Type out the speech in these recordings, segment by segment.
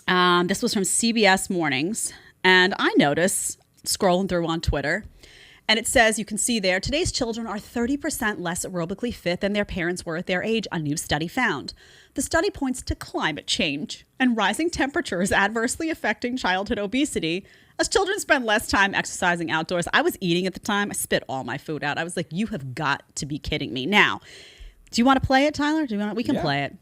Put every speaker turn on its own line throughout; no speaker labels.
This was from CBS Mornings. And I notice, scrolling through on Twitter, and it says, you can see there, today's children are 30% less aerobically fit than their parents were at their age, a new study found. The study points to climate change and rising temperatures adversely affecting childhood obesity as children spend less time exercising outdoors. I was eating at the time. I spit all my food out. I was like, you have got to be kidding me. Now, do you want to play it, Tyler? We can play it.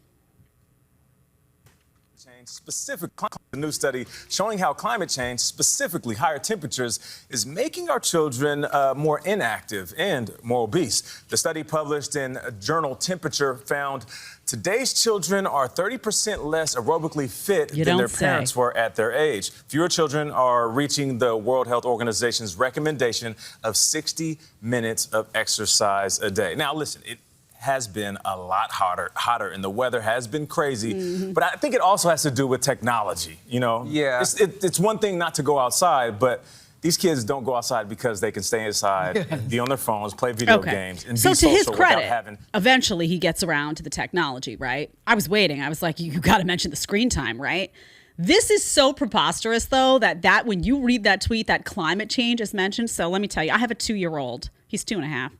The new study showing how climate change, specifically higher temperatures, is making our children more inactive and more obese. The study published in journal Temperature found today's children are 30% less aerobically fit than their parents were at their age. Fewer children are reaching the World Health Organization's recommendation of 60 minutes of exercise a day. Now, listen, it has been a lot hotter, and the weather has been crazy. But I think it also has to do with technology. You know, it's one thing not to go outside, but these kids don't go outside because they can stay inside, and be on their phones, play video games, and
so
be
to his
social
credit,
without having.
Eventually he gets around to the technology, right? I was waiting. I was like, you got to mention the screen time, right? This is so preposterous, though, that when you read that tweet, that climate change is mentioned. So let me tell you, I have a 2-year-old. He's 2.5.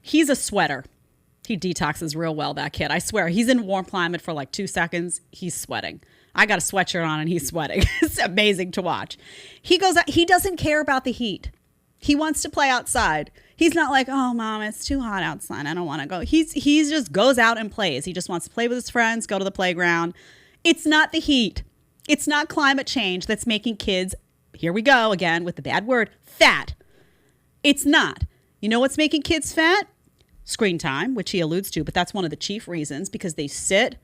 He's a sweater. He detoxes real well, that kid. I swear, he's in warm climate for like 2 seconds. He's sweating. I got a sweatshirt on and he's sweating. It's amazing to watch. He goes out, he doesn't care about the heat. He wants to play outside. He's not like, oh, Mom, it's too hot outside. I don't want to go. He just goes out and plays. He just wants to play with his friends, go to the playground. It's not the heat. It's not climate change that's making kids, here we go again with the bad word, fat. It's not. You know what's making kids fat? Screen time, which he alludes to, but that's one of the chief reasons, because they sit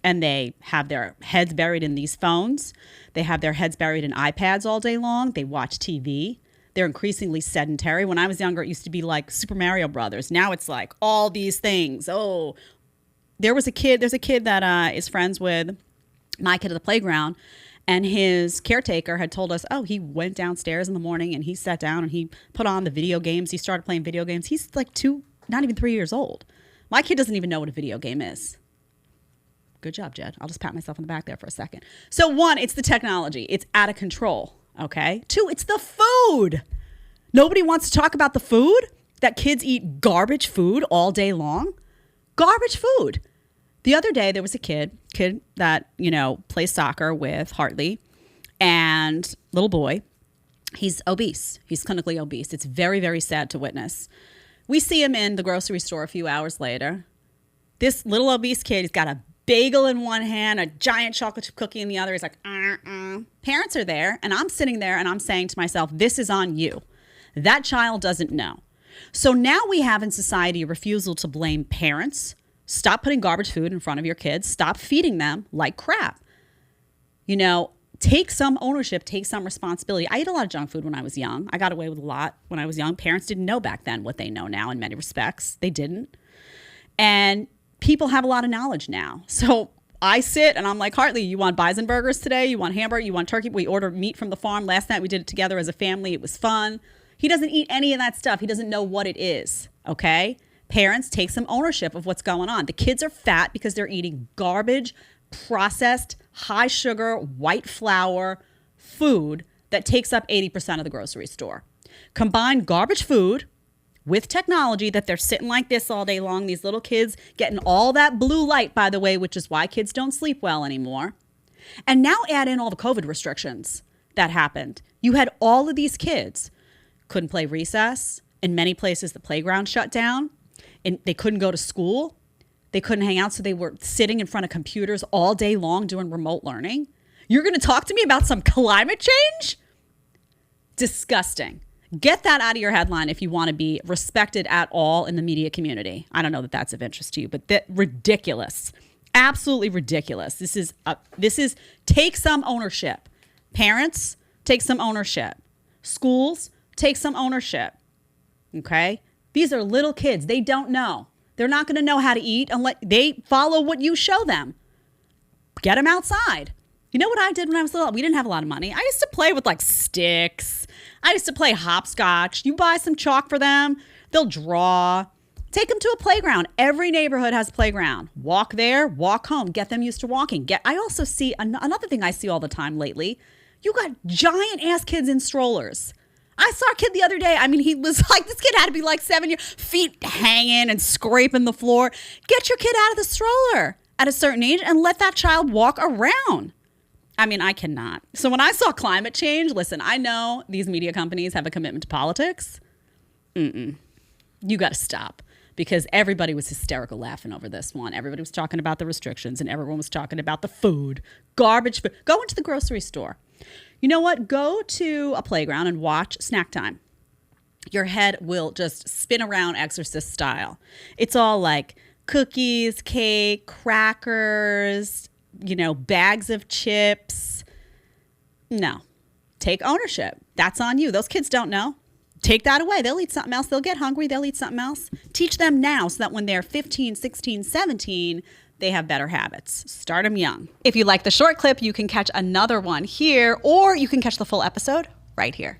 and they have their heads buried in these phones. They have their heads buried in iPads all day long. They watch TV. They're increasingly sedentary. When I was younger, it used to be like Super Mario Brothers. Now it's like all these things. Oh, there's a kid that is friends with my kid at the playground, and his caretaker had told us, oh, he went downstairs in the morning and he sat down and he put on the video games. He started playing video games. He's like not even 3 years old. My kid doesn't even know what a video game is. Good job, Jed. I'll just pat myself on the back there for a second. So 1, it's the technology. It's out of control, okay? 2, it's the food. Nobody wants to talk about the food? That kids eat garbage food all day long? Garbage food. The other day, there was a kid that, plays soccer with Hartley, and little boy, he's obese. He's clinically obese. It's very, very sad to witness. We see him in the grocery store a few hours later. This little obese kid, he's got a bagel in one hand, a giant chocolate chip cookie in the other. He's like, Parents are there, and I'm sitting there, and I'm saying to myself, this is on you. That child doesn't know. So now we have in society a refusal to blame parents. Stop putting garbage food in front of your kids. Stop feeding them like crap. Take some ownership, take some responsibility. I ate a lot of junk food when I was young. I got away with a lot when I was young. Parents didn't know back then what they know now in many respects. They didn't. And people have a lot of knowledge now. So I sit and I'm like, Hartley, you want bison burgers today? You want hamburger? You want turkey? We ordered meat from the farm. Last night we did it together as a family. It was fun. He doesn't eat any of that stuff. He doesn't know what it is, okay? Parents, take some ownership of what's going on. The kids are fat because they're eating garbage, processed, high sugar, white flour food that takes up 80% of the grocery store. Combine garbage food with technology that they're sitting like this all day long. These little kids getting all that blue light, by the way, which is why kids don't sleep well anymore. And now add in all the COVID restrictions that happened. You had all of these kids couldn't play recess. In many places, the playground shut down. And they couldn't go to school. They couldn't hang out, so they were sitting in front of computers all day long doing remote learning. You're going to talk to me about some climate change? Disgusting. Get that out of your headline if you want to be respected at all in the media community. I don't know that that's of interest to you, but ridiculous. Absolutely ridiculous. This is take some ownership. Parents, take some ownership. Schools, take some ownership. Okay? These are little kids. They don't know. They're not going to know how to eat unless they follow what you show them. Get them outside. You know what I did when I was little? We didn't have a lot of money. I used to play with like sticks. I used to play hopscotch. You buy some chalk for them, they'll draw. Take them to a playground. Every neighborhood has a playground. Walk there, walk home. Get them used to walking. I also see another thing I see all the time lately. You got giant ass kids in strollers. I saw a kid the other day. I mean, he was like, this kid had to be like 7 years, feet hanging and scraping the floor. Get your kid out of the stroller at a certain age and let that child walk around. I mean, I cannot. So when I saw climate change, listen, I know these media companies have a commitment to politics. You got to stop. Because everybody was hysterical laughing over this one. Everybody was talking about the restrictions and everyone was talking about the food, garbage food. Go into the grocery store. You know what? Go to a playground and watch Snack Time. Your head will just spin around Exorcist style. It's all like cookies, cake, crackers, bags of chips. No. Take ownership. That's on you. Those kids don't know. Take that away. They'll eat something else. They'll get hungry. They'll eat something else. Teach them now so that when they're 15, 16, 17, they have better habits. Start them young. If you like the short clip, you can catch another one here, or you can catch the full episode right here.